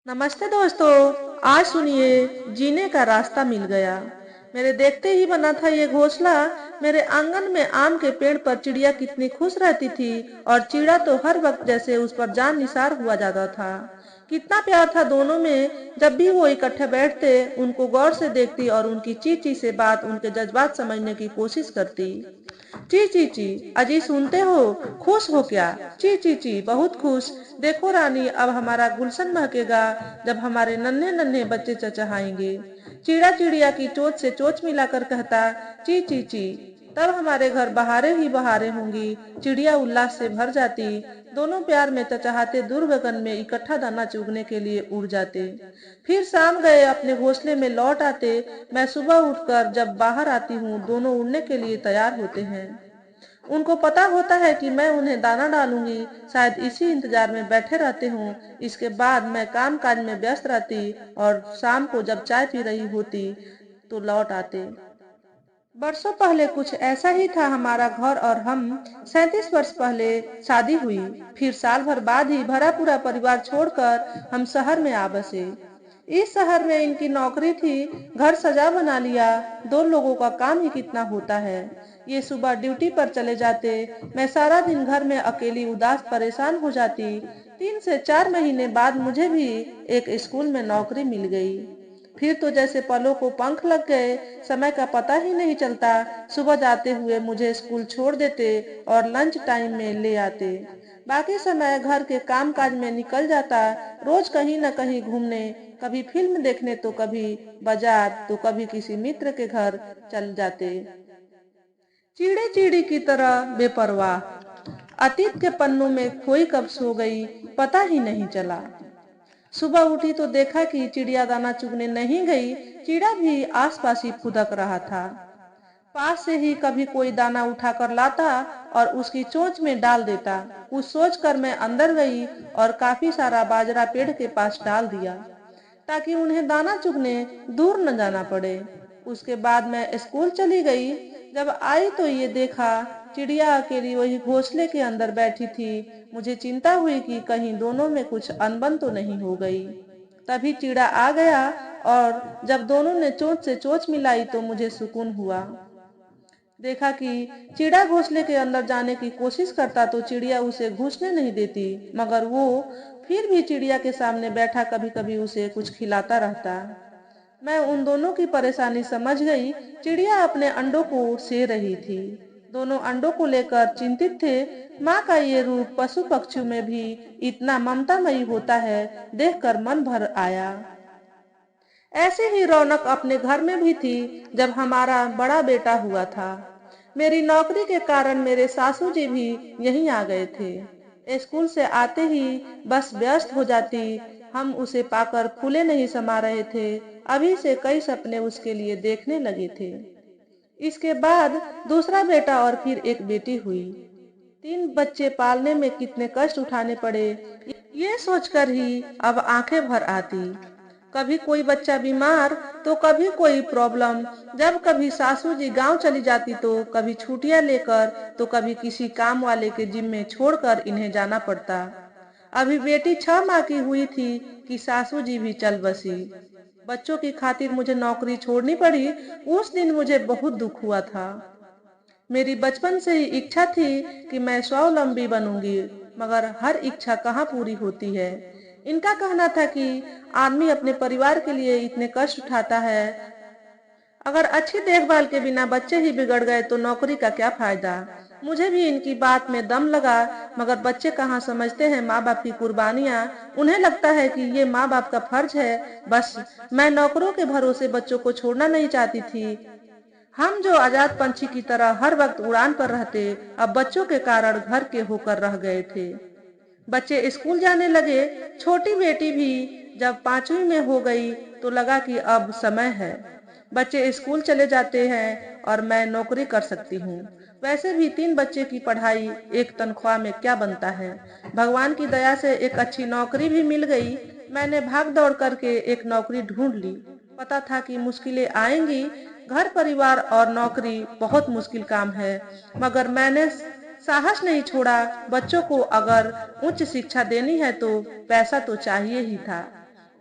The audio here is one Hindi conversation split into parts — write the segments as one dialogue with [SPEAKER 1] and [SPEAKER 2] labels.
[SPEAKER 1] नमस्ते दोस्तों। आज सुनिए, जीने का रास्ता मिल गया। मेरे देखते ही बना था ये घोंसला। मेरे आंगन में आम के पेड़ पर चिड़िया कितनी खुश रहती थी और चिड़ा तो हर वक्त जैसे उस पर जान निसार हुआ जाता था। कितना प्यार था दोनों में। जब भी वो इकट्ठे बैठते, उनको गौर से देखती और उनकी ची ची से बात, उनके जज्बात समझने की कोशिश करती। ची ची ची, अजी सुनते हो? खुश हो क्या? ची ची ची, बहुत खुश। देखो रानी, अब हमारा गुलशन महकेगा जब हमारे नन्हे नन्हे बच्चे चचहाएंगे। चिड़ा चिड़िया की चोंच से चोंच मिलाकर कहता, ची ची ची। तब हमारे घर बहारें ही बहारें होंगी। चिड़िया उल्लास से भर जाती। दोनों प्यार में चचहाते दूर गगन में इकट्ठा दाना चुगने के लिए उड़ जाते। फिर शाम गए अपने घोंसले में लौट आते। मैं सुबह उठकर जब बाहर आती हूँ, दोनों उड़ने के लिए तैयार होते हैं। उनको पता होता है कि मैं उन्हें दाना डालूंगी। शायद इसी इंतजार में बैठे रहते हों। इसके बाद मैं काम काज में व्यस्त रहती और शाम को जब चाय पी रही होती तो लौट आते। बरसों पहले कुछ ऐसा ही था हमारा घर और हम। 37 वर्ष पहले शादी हुई। फिर साल भर बाद ही भरा पूरा परिवार छोड़कर हम शहर में आ बसे। इस शहर में इनकी नौकरी थी। घर सजा बना लिया। दो लोगों का काम ही कितना होता है। ये सुबह ड्यूटी पर चले जाते। मैं सारा दिन घर में अकेली उदास परेशान हो जाती। 3 से 4 महीने बाद मुझे भी एक स्कूल में नौकरी मिल गई। फिर तो जैसे पलों को पंख लग गए। समय का पता ही नहीं चलता। सुबह जाते हुए मुझे स्कूल छोड़ देते और लंच टाइम में ले आते। बाकी समय घर के काम काज में निकल जाता। रोज कहीं न कहीं घूमने, कभी फिल्म देखने तो कभी बाजार तो कभी किसी मित्र के घर चल जाते। चिड़े चिड़ी की तरह बेपरवाह। अतीत के पन्नों में खोई कब सो गई, पता ही नहीं चला। सुबह उठी तो देखा कि चिड़िया दाना चुगने नहीं गई। चिड़ा भी आसपास ही फुदक रहा था। पास से ही कभी कोई दाना उठाकर लाता और उसकी चोंच में डाल देता। कुछ सोचकर मैं अंदर गई और काफी सारा बाजरा पेड़ के पास डाल दिया ताकि उन्हें दाना चुगने दूर न जाना पड़े। उसके बाद मैं स्कूल चली गई। जब आई तो ये देखा, चिड़िया अकेली वही घोंसले के अंदर बैठी थी। मुझे चिंता हुई कि कहीं दोनों में कुछ अनबन तो नहीं हो गई। तभी चिड़ा आ गया और जब दोनों ने चोंच से चोंच मिलाई तो मुझे सुकून हुआ। देखा कि चिड़ा घोंसले के अंदर जाने की कोशिश करता तो चिड़िया उसे घुसने नहीं देती, मगर वो फिर भी चिड़िया के सामने बैठा कभी कभी उसे कुछ खिलाता रहता। मैं उन दोनों की परेशानी समझ गई। चिड़िया अपने अंडों को से रही थी। दोनों अंडों को लेकर चिंतित थे। माँ का ये रूप पशु पक्षियों में भी इतना ममतामयी होता है, देखकर मन भर आया। ऐसी ही रौनक अपने घर में भी थी जब हमारा बड़ा बेटा हुआ था। मेरी नौकरी के कारण मेरे सासू जी भी यहीं आ गए थे। स्कूल से आते ही बस व्यस्त हो जाती। हम उसे पाकर फूले नहीं समा रहे थे। अभी से कई सपने उसके लिए देखने लगे थे। इसके बाद दूसरा बेटा और फिर एक बेटी हुई। 3 बच्चे पालने में कितने कष्ट उठाने पड़े, ये सोचकर ही अब आंखें भर आती। कभी कोई बच्चा बीमार तो कभी कोई प्रॉब्लम। जब कभी सासू जी गांव चली जाती तो कभी छुट्टियां लेकर तो कभी किसी काम वाले के जिम्मे छोड़कर इन्हें जाना पड़ता। अभी बेटी 6 माह की हुई थी कि सासू जी भी चल बसी। बच्चों की खातिर मुझे नौकरी छोड़नी पड़ी। उस दिन मुझे बहुत दुख हुआ था। मेरी बचपन से ही इच्छा थी कि मैं स्वावलंबी बनूंगी, मगर हर इच्छा कहाँ पूरी होती है। इनका कहना था कि आदमी अपने परिवार के लिए इतने कष्ट उठाता है, अगर अच्छी देखभाल के बिना बच्चे ही बिगड़ गए तो नौकरी का क्या फायदा। मुझे भी इनकी बात में दम लगा, मगर बच्चे कहाँ समझते हैं माँ बाप की कुर्बानियाँ। उन्हें लगता है कि ये माँ बाप का फर्ज है। बस मैं नौकरों के भरोसे बच्चों को छोड़ना नहीं चाहती थी। हम जो आजाद पंछी की तरह हर वक्त उड़ान पर रहते, अब बच्चों के कारण घर के होकर रह गए थे। बच्चे स्कूल जाने लगे। छोटी बेटी भी जब 5वीं में हो गई तो लगा कि अब समय है। बच्चे स्कूल चले जाते हैं और मैं नौकरी कर सकती हूँ। वैसे भी 3 बच्चे की पढ़ाई एक तनख्वाह में क्या बनता है। भगवान की दया से एक अच्छी नौकरी भी मिल गई। मैंने भाग दौड़ करके एक नौकरी ढूंढ ली। पता था कि मुश्किलें आएंगी। घर परिवार और नौकरी बहुत मुश्किल काम है, मगर मैंने साहस नहीं छोड़ा। बच्चों को अगर उच्च शिक्षा देनी है तो पैसा तो चाहिए ही था।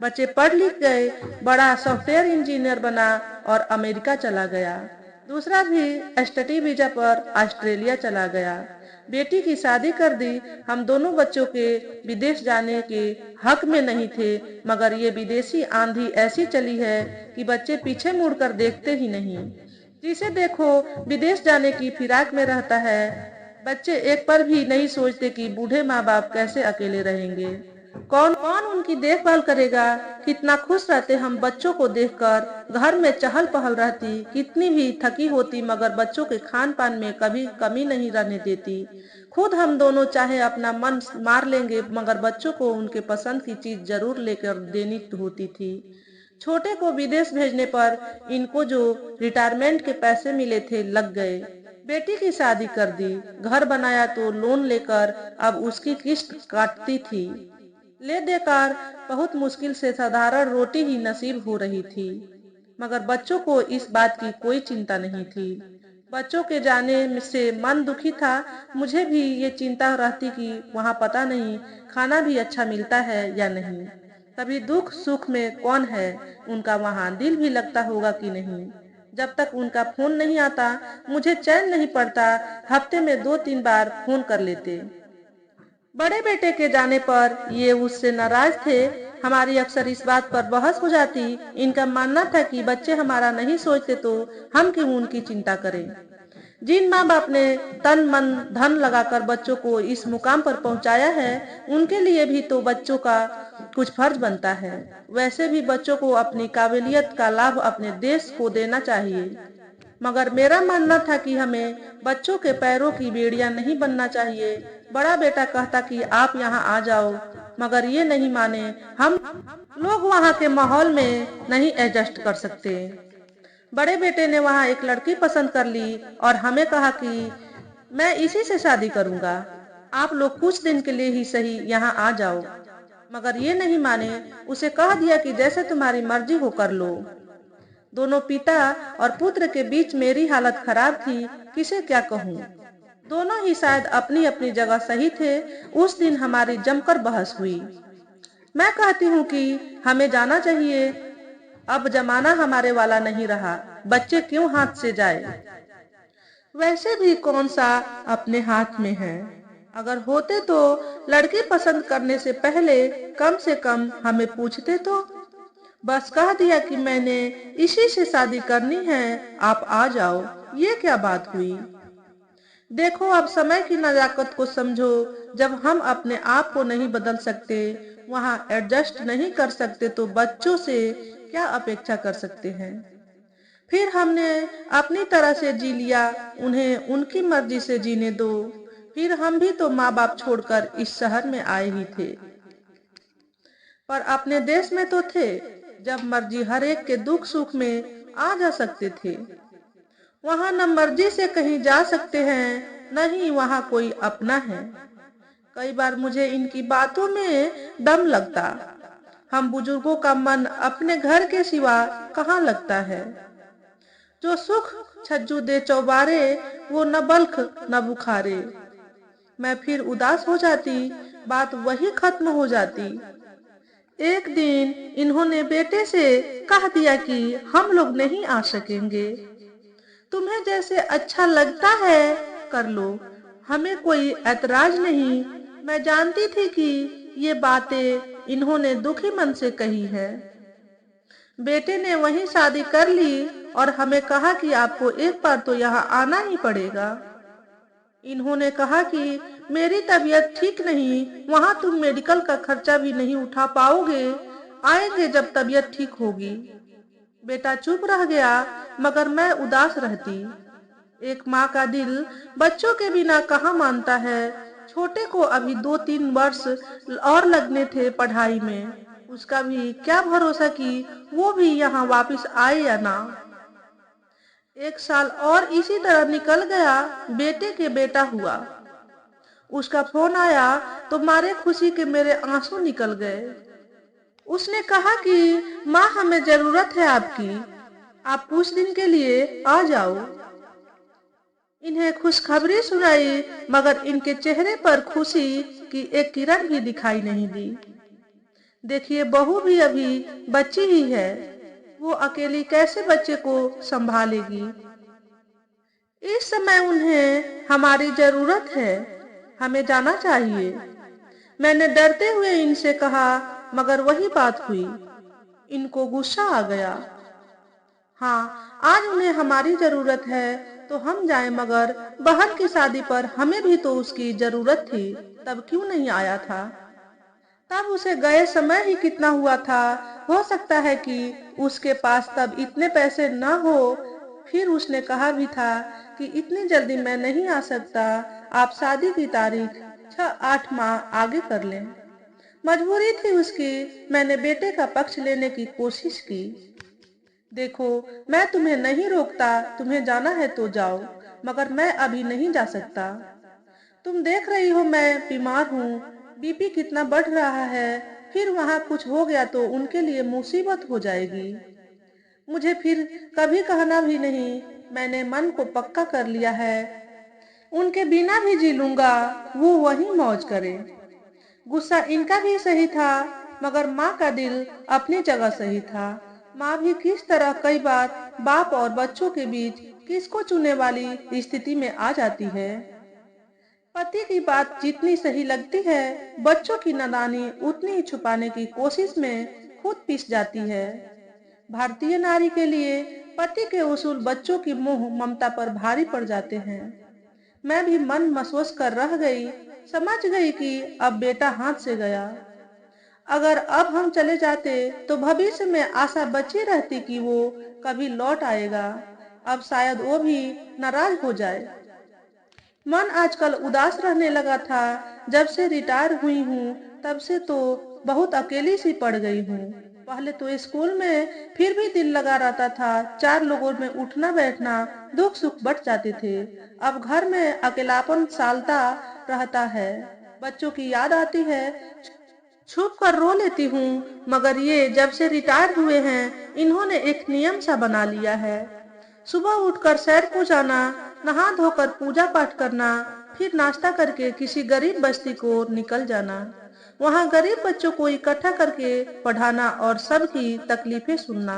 [SPEAKER 1] बच्चे पढ़ लिख गए, बड़ा सॉफ्टवेयर इंजीनियर बना और अमेरिका चला गया। दूसरा भी स्टडी वीजा पर ऑस्ट्रेलिया चला गया। बेटी की शादी कर दी। हम दोनों बच्चों के विदेश जाने के हक में नहीं थे, मगर ये विदेशी आंधी ऐसी चली है कि बच्चे पीछे मुड़कर देखते ही नहीं। जिसे देखो विदेश जाने की फिराक में रहता है। बच्चे एक पर भी नहीं सोचते कि बूढ़े माँ बाप कैसे अकेले रहेंगे, कौन कौन उनकी देखभाल करेगा। कितना खुश रहते हम बच्चों को देखकर। घर में चहल पहल रहती, कितनी भी थकी होती मगर बच्चों के खान पान में कभी कमी नहीं रहने देती। खुद हम दोनों चाहे अपना मन मार लेंगे मगर बच्चों को उनके पसंद की चीज जरूर लेकर देनी होती थी। छोटे को विदेश भेजने पर इनको जो रिटायरमेंट के पैसे मिले थे लग गए। बेटी की शादी कर दी, घर बनाया तो लोन लेकर अब उसकी किस्त काटती थी। ले देकर बहुत मुश्किल से साधारण रोटी ही नसीब हो रही थी, मगर बच्चों को इस बात की कोई चिंता नहीं थी। बच्चों के जाने से मन दुखी था। मुझे भी ये चिंता रहती कि वहाँ पता नहीं खाना भी अच्छा मिलता है या नहीं, कभी दुख सुख में कौन है, उनका वहाँ दिल भी लगता होगा कि नहीं। जब तक उनका फोन नहीं आता मुझे चैन नहीं पड़ता। हफ्ते में 2-3 बार फोन कर लेते। बड़े बेटे के जाने पर ये उससे नाराज थे। हमारी अक्सर इस बात पर बहस हो जाती। इनका मानना था कि बच्चे हमारा नहीं सोचते तो हम क्यों उनकी चिंता करें। जिन माँ बाप ने तन मन धन लगाकर बच्चों को इस मुकाम पर पहुंचाया है, उनके लिए भी तो बच्चों का कुछ फर्ज बनता है। वैसे भी बच्चों को अपनी काबिलियत का लाभ अपने देश को देना चाहिए। मगर मेरा मानना था कि हमें बच्चों के पैरों की बेड़ियां नहीं बनना चाहिए। बड़ा बेटा कहता कि आप यहाँ आ जाओ, मगर ये नहीं माने। हम लोग वहाँ के माहौल में नहीं एडजस्ट कर सकते। बड़े बेटे ने वहाँ एक लड़की पसंद कर ली और हमें कहा कि मैं इसी से शादी करूंगा, आप लोग कुछ दिन के लिए ही सही यहाँ आ जाओ। मगर ये नहीं माने। उसे कह दिया कि जैसे तुम्हारी मर्जी हो कर लो। दोनों पिता और पुत्र के बीच मेरी हालत खराब थी, किसे क्या कहूँ। दोनों ही शायद अपनी अपनी जगह सही थे। उस दिन हमारी जमकर बहस हुई। मैं कहती हूँ कि हमें जाना चाहिए, अब जमाना हमारे वाला नहीं रहा, बच्चे क्यों हाथ से जाए। वैसे भी कौन सा अपने हाथ में है। अगर होते तो लड़की पसंद करने से पहले कम से कम हमें पूछते तो। बस कह दिया कि मैंने इसी से शादी करनी है, आप आ जाओ। ये क्या बात हुई। देखो अब समय की नजाकत को समझो। जब हम अपने आप को नहीं बदल सकते, वहाँ एडजस्ट नहीं कर सकते तो बच्चों से क्या अपेक्षा कर सकते हैं। फिर हमने अपनी तरह से जी लिया, उन्हें उनकी मर्जी से जीने दो। फिर हम भी तो माँ बाप छोड़कर इस शहर में आए ही थे, पर अपने देश में तो थे, जब मर्जी हर एक के दुख सुख में आ जा सकते थे। वहाँ न मर्जी से कहीं जा सकते हैं, न ही वहाँ कोई अपना है। कई बार मुझे इनकी बातों में दम लगता। हम बुजुर्गों का मन अपने घर के सिवा कहाँ लगता है। जो सुख छज्जू दे चौबारे, वो न बल्ख न बुखारे। मैं फिर उदास हो जाती, बात वही खत्म हो जाती। एक दिन इन्होंने बेटे से कह दिया कि हम लोग नहीं आ सकेंगे, तुम्हें जैसे अच्छा लगता है कर लो, हमें कोई ऐतराज नहीं। मैं जानती थी कि ये बातें इन्होंने दुखी मन से कही है। बेटे ने वहीं शादी कर ली और हमें कहा कि आपको एक बार तो यहाँ आना ही पड़ेगा। इन्होंने कहा कि मेरी तबीयत ठीक नहीं, वहाँ तुम मेडिकल का खर्चा भी नहीं उठा पाओगे, आएंगे जब तबीयत ठीक होगी। बेटा चुप रह गया, मगर मैं उदास रहती। एक माँ का दिल बच्चों के बिना कहाँ मानता है। छोटे को अभी 2-3 वर्ष और लगने थे पढ़ाई में, उसका भी क्या भरोसा कि वो भी यहाँ वापस आए या ना। 1 साल और इसी तरह निकल गया। बेटे के बेटा हुआ, उसका फोन आया तो मारे खुशी के मेरे आंसू निकल गए। उसने कहा कि माँ हमें जरूरत है आपकी, आप कुछ दिन के लिए आ जाओ। इन्हें खुशखबरी सुनाई, मगर इनके चेहरे पर खुशी की एक किरण भी दिखाई नहीं दी। देखिए, बहू भी अभी बच्ची ही है, वो अकेली कैसे बच्चे को संभालेगी। इस समय उन्हें हमारी जरूरत है, हमें जाना चाहिए। मैंने डरते हुए इनसे कहा, मगर वही बात हुई। इनको गुस्सा आ गया। हाँ, आज उन्हें हमारी जरूरत है तो हम जाएं, मगर बहन की शादी पर हमें भी तो उसकी जरूरत थी, तब क्यों नहीं आया था। तब उसे गए समय ही कितना हुआ था। हो सकता है कि उसके पास तब इतने पैसे न हो। फिर उसने कहा भी था कि इतनी जल्दी मैं नहीं आ सकता, आप शादी की तारीख 6-8 माह आगे कर लें। मजबूरी थी उसकी। मैंने बेटे का पक्ष लेने की कोशिश की। देखो, मैं तुम्हें नहीं रोकता, तुम्हें जाना है तो जाओ, मगर मैं अभी नहीं जा सकता। तुम देख रही हो मैं बीमार हूँ, बीपी कितना बढ़ रहा है। फिर वहाँ कुछ हो गया तो उनके लिए मुसीबत हो जाएगी। मुझे फिर कभी कहना भी नहीं। मैंने मन को पक्का कर लिया है, उनके बिना भी जी लूंगा, वो वही मौज करे। गुस्सा इनका भी सही था, मगर माँ का दिल अपनी जगह सही था। माँ भी किस तरह कई बार बाप और बच्चों के बीच किसको चुनने वाली स्थिति में आ जाती है। पति की बात जितनी सही लगती है, बच्चों की नादानी उतनी ही छुपाने की कोशिश में खुद पिस जाती है। भारतीय नारी के लिए पति के उसूल बच्चों की मोह ममता पर भारी पड़ जाते हैं। मैं भी मन महसूस कर रह गई, समझ गई कि अब बेटा हाथ से गया। अगर अब हम चले जाते तो भविष्य में आशा बची रहती कि वो कभी लौट आएगा। अब शायद वो भी नाराज हो जाए। मन आजकल उदास रहने लगा था। जब से रिटायर हुई हूँ तब से तो बहुत अकेली सी पड़ गई हूँ। पहले तो स्कूल में फिर भी दिल लगा रहता था, 4 लोगों में उठना बैठना, दुख सुख बट जाते थे। अब घर में अकेलापन सालता रहता है। बच्चों की याद आती है, छुप कर रो लेती हूँ। मगर ये जब से रिटायर हुए हैं, इन्होंने एक नियम सा बना लिया है। सुबह उठकर सैर को जाना, नहा धोकर पूजा पाठ करना, फिर नाश्ता करके किसी गरीब बस्ती को निकल जाना। वहाँ गरीब बच्चों को इकट्ठा करके पढ़ाना और सबकी तकलीफें सुनना।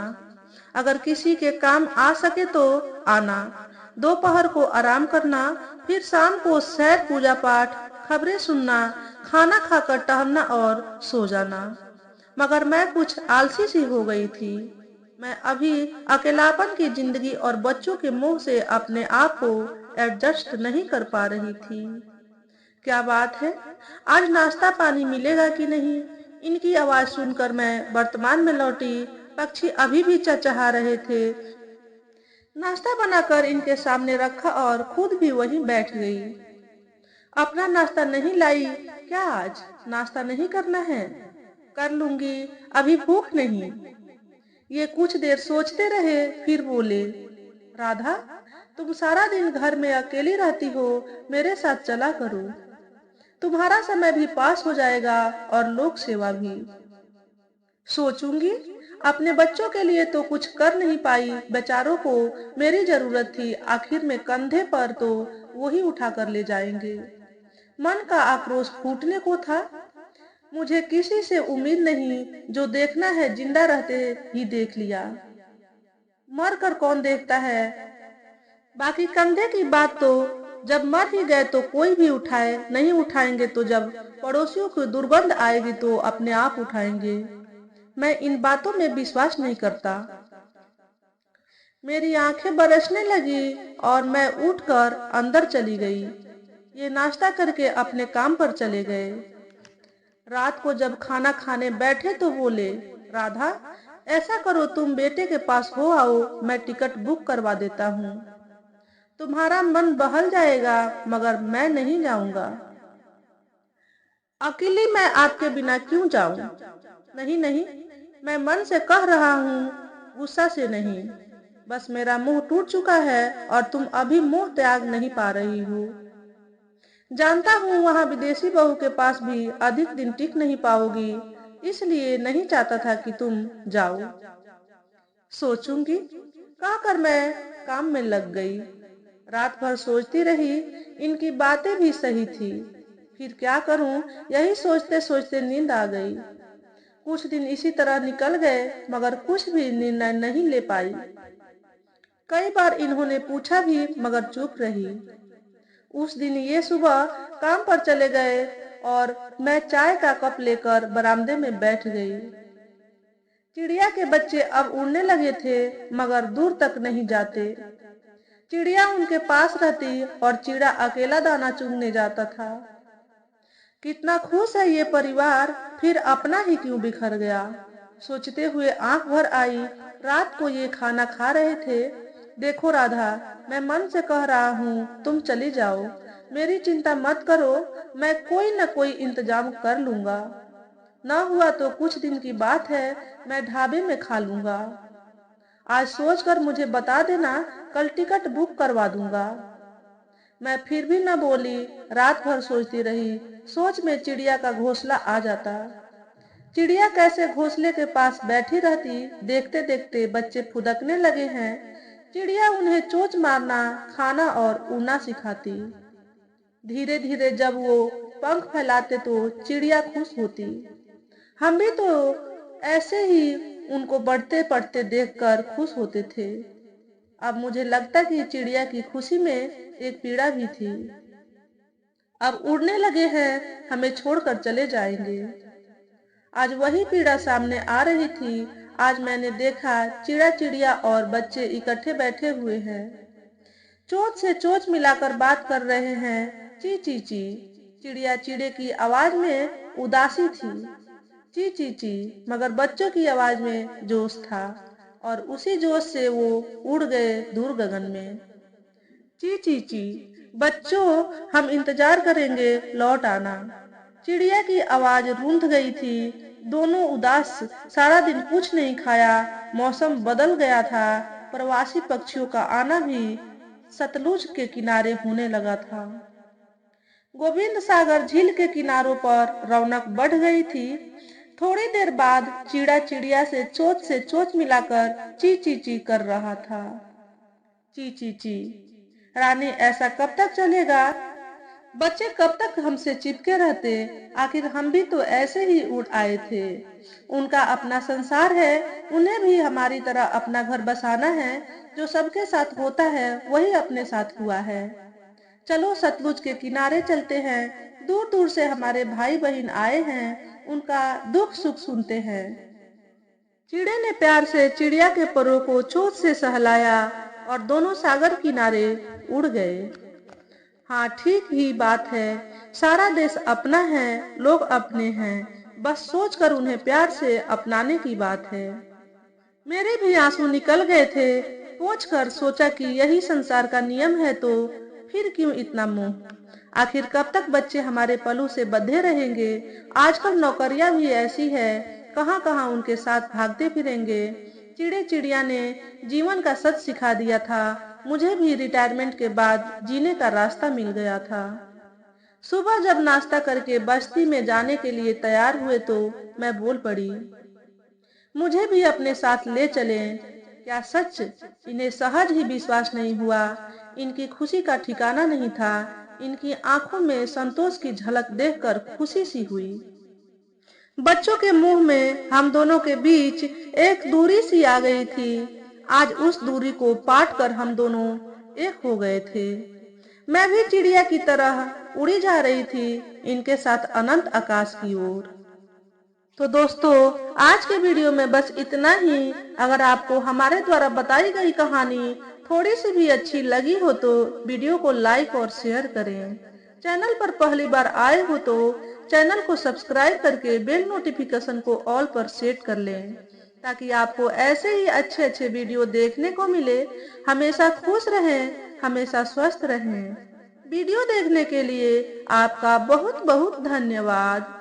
[SPEAKER 1] अगर किसी के काम आ सके तो आना। दोपहर को आराम करना, फिर शाम को सैर, पूजा पाठ, खबरें सुनना, खाना खाकर टहलना और सो जाना। मगर मैं कुछ आलसी सी हो गई थी। मैं अभी अकेलापन की जिंदगी और बच्चों के मुंह से अपने आप को एडजस्ट नहीं कर पा रही थी। क्या बात है, आज नाश्ता पानी मिलेगा कि नहीं। इनकी आवाज सुनकर मैं वर्तमान में लौटी। पक्षी अभी भी चहचहा रहे थे। नाश्ता बनाकर इनके सामने रखा और खुद भी वहीं बैठ गई। अपना नाश्ता नहीं लाई क्या? आज नाश्ता नहीं करना है? कर लूंगी, अभी भूख नहीं। ये कुछ देर सोचते रहे, फिर बोले, राधा, तुम सारा दिन घर में अकेली रहती हो, मेरे साथ चला करो। तुम्हारा समय भी पास हो जाएगा और लोक सेवा भी। सोचूंगी, अपने बच्चों के लिए तो कुछ कर नहीं पाई, बेचारों को मेरी जरूरत थी, आखिर में कंधे पर तो वही उठा कर ले जाएंगे। मन का आक्रोश फूटने को था। मुझे किसी से उम्मीद नहीं, जो देखना है जिंदा रहते ही देख लिया, मर कर कौन देखता है। बाकी कंधे की बात तो जब मर ही गए तो कोई भी उठाए, नहीं उठाएंगे तो जब पड़ोसियों की दुर्गंध आएगी तो अपने आप उठाएंगे। मैं इन बातों में विश्वास नहीं करता। मेरी आंखें बरसने लगी और मैं उठकर अंदर चली गई। ये नाश्ता करके अपने काम पर चले गए। रात को जब खाना खाने बैठे तो बोले, राधा, ऐसा करो तुम बेटे के पास हो आओ, मैं टिकट बुक करवा देता हूँ। तुम्हारा मन बहल जाएगा, मगर मैं नहीं जाऊंगा। अकेली मैं आपके बिना क्यों जाऊं? नहीं नहीं, मैं मन से कह रहा हूँ, गुस्सा से नहीं। बस मेरा मुंह टूट चुका है और तुम अभी मुंह त्याग नहीं पा रही हो। जानता हूँ वहां विदेशी बहू के पास भी अधिक दिन टिक नहीं पाओगी, इसलिए नहीं चाहता था कि तुम जाओ। सोचूंगी, कहकर मैं काम में लग गई। रात भर सोचती रही। इनकी बातें भी सही थी। फिर क्या करूं, यही सोचते सोचते नींद आ गई। कुछ दिन इसी तरह निकल गए मगर कुछ भी निर्णय नहीं ले पाई। कई बार इन्होंने पूछा भी मगर चुप रही। उस दिन ये सुबह काम पर चले गए और मैं चाय का कप लेकर बरामदे में बैठ गई। चिड़िया के बच्चे अब उड़ने लगे थे मगर दूर तक नहीं जाते। चिड़िया उनके पास रहती और चिड़ा अकेला दाना चुगने जाता था। कितना खुश है ये परिवार, फिर अपना ही क्यों बिखर गया, सोचते हुए आंख भर आई। रात को ये खाना खा रहे थे। देखो राधा, मैं मन से कह रहा हूँ तुम चली जाओ, मेरी चिंता मत करो, मैं कोई न कोई इंतजाम कर लूंगा। न हुआ तो कुछ दिन की बात है, मैं ढाबे में खा लूंगा। आज सोचकर मुझे बता देना, कल टिकट बुक करवा दूंगा। मैं फिर भी न बोली। रात भर सोचती रही। सोच में चिड़िया का घोंसला आ जाता। चिड़िया कैसे घोंसले के पास बैठी रहती। देखते देखते बच्चे फुदकने लगे हैं। चिड़िया उन्हें चोंच मारना, खाना और उड़ना सिखाती। धीरे धीरे जब वो पंख फैलाते तो चिड़िया खुश होती। हम भी तो ऐसे ही उनको बढ़ते बढ़ते देखकर खुश होते थे। अब मुझे लगता कि चिड़िया की खुशी में एक पीड़ा भी थी। अब उड़ने लगे हैं, हमें छोड़कर चले जाएंगे। आज वही पीड़ा सामने आ रही थी। आज मैंने देखा चिड़ा चिड़िया और बच्चे इकट्ठे बैठे हुए हैं। चोंच से चोंच मिलाकर बात कर रहे हैं। ची ची ची। चिड़िया चिड़े की आवाज में उदासी थी। ची ची ची। मगर बच्चों की आवाज में जोश था और उसी जोश से वो उड़ गए दूर गगन में। ची ची ची। बच्चों, हम इंतजार करेंगे, लौट आना। चिड़िया की आवाज रूंध गई थी। दोनों उदास। सारा दिन कुछ नहीं खाया। मौसम बदल गया था। प्रवासी पक्षियों का आना भी सतलुज के किनारे होने लगा था। गोविंद सागर झील के किनारों पर रौनक बढ़ गई थी। थोड़ी देर बाद चिड़ा चिड़िया से चोंच मिलाकर ची ची ची कर रहा था। ची ची ची। रानी, ऐसा कब तक चलेगा? बच्चे कब तक हमसे चिपके रहते? आखिर हम भी तो ऐसे ही उड़ आए थे। उनका अपना संसार है, उन्हें भी हमारी तरह अपना घर बसाना है। जो सबके साथ होता है वही अपने साथ हुआ है। चलो सतलुज के किनारे चलते हैं। दूर दूर से हमारे भाई बहन आए हैं, उनका दुख सुख सुनते हैं। चिड़े ने प्यार से चिड़िया के परों को चोंच से सहलाया और दोनों सागर किनारे उड़ गए। हाँ, ठीक ही बात है। सारा देश अपना है, लोग अपने हैं, बस सोचकर उन्हें प्यार से अपनाने की बात है। मेरे भी आंसू निकल गए थे। पोंछ कर सोचा कि यही संसार का नियम है, तो फिर क्यों इतना मोह? आखिर कब तक बच्चे हमारे पलों से बंधे रहेंगे? आजकल नौकरियां भी ऐसी है, कहाँ कहाँ उनके साथ भागते फिरेंगे। चिड़े चिड़िया ने जीवन का सच सिखा दिया था। मुझे भी रिटायरमेंट के बाद जीने का रास्ता मिल गया था। सुबह जब नाश्ता करके बस्ती में जाने के लिए तैयार हुए तो मैं बोल पड़ी, मुझे भी अपने साथ ले चलें। क्या सच? इन्हें सहज ही विश्वास नहीं हुआ। इनकी खुशी का ठिकाना नहीं था। इनकी आंखों में संतोष की झलक देखकर खुशी सी हुई। बच्चों के मुंह में हम दोनों के बीच एक दूरी सी आ गई थी। आज उस दूरी को पाट कर हम दोनों एक हो गए थे। मैं भी चिड़िया की तरह उड़ी जा रही थी, इनके साथ अनंत आकाश की ओर। तो दोस्तों, आज के वीडियो में बस इतना ही। अगर आपको हमारे द्वारा बताई गई कहानी थोड़ी सी भी अच्छी लगी हो तो वीडियो को लाइक और शेयर करें। चैनल पर पहली बार आए हो तो चैनल को सब्सक्राइब करके बेल नोटिफिकेशन को ऑल पर सेट कर लें, ताकि आपको ऐसे ही अच्छे अच्छे वीडियो देखने को मिले। हमेशा खुश रहें, हमेशा स्वस्थ रहें। वीडियो देखने के लिए आपका बहुत बहुत धन्यवाद।